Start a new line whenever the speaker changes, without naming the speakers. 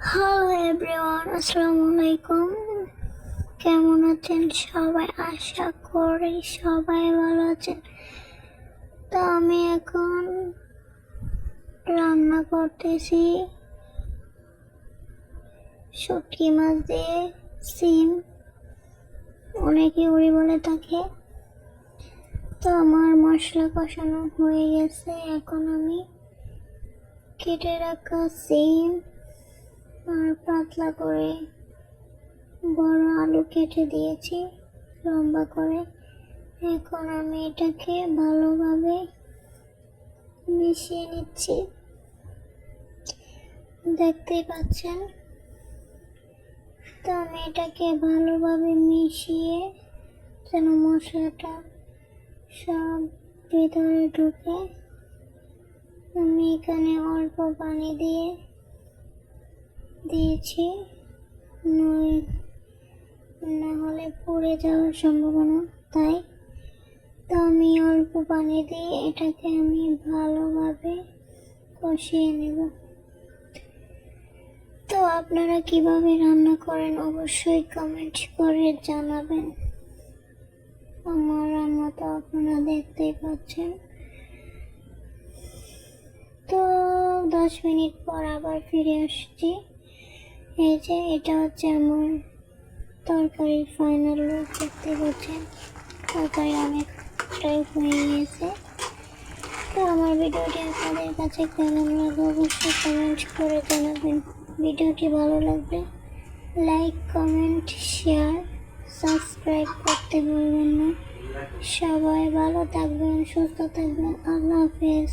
Hello everyone, আসসালামু আলাইকুম। কেমন আছেন সবাই? আশা করি সবাই ভালো আছেন। তো আমি এখন রান্না করতেছি শুটকি মাছ দিয়ে সিম, অনেকে উড়ি বলে থাকে। তো আমার মশলা কষানো হয়ে গেছে। এখন আমি কেটে রাখা সিম আর পাতলা করে বড় আলু কেটে দিয়েছি লম্বা করে। এখন আমি এটাকে ভালোভাবে মিশিয়ে নিচ্ছি, দেখতেই পাচ্ছেন। তো আমি এটাকে ভালোভাবে মিশিয়ে যেন মশলাটা সব ভিতরে ঢুকে, আমি এখানে অল্প পানি দিয়েছি, না হলে পুড়ে যাওয়ার সম্ভাবনা, তাই। তো আমি অল্প পানি দিয়ে এটাকে আমি ভালোভাবে কষিয়ে নেব। তো আপনারা কিভাবে রান্না করেন অবশ্যই কমেন্ট করে জানাবেন। আমার রান্না তো আপনারা দেখতেই পাচ্ছেন। তো 10 মিনিট পর আবার ফিরে আসছি। এই যে এটা হচ্ছে আমার তরকারি ফাইনাল লুক, দেখতে পাচ্ছেন। তরকারি অনেকটাই হয়ে গেছে। তো আমার ভিডিওটি আপনাদের কাছে কেমন লাগে অবশ্যই কমেন্ট করে জানাবেন। ভিডিওটি ভালো লাগলে লাইক, কমেন্ট, শেয়ার, সাবস্ক্রাইব করতে ভুলবেন না। সবাই ভালো থাকবেন, সুস্থ থাকবেন। আল্লাহ হাফেজ।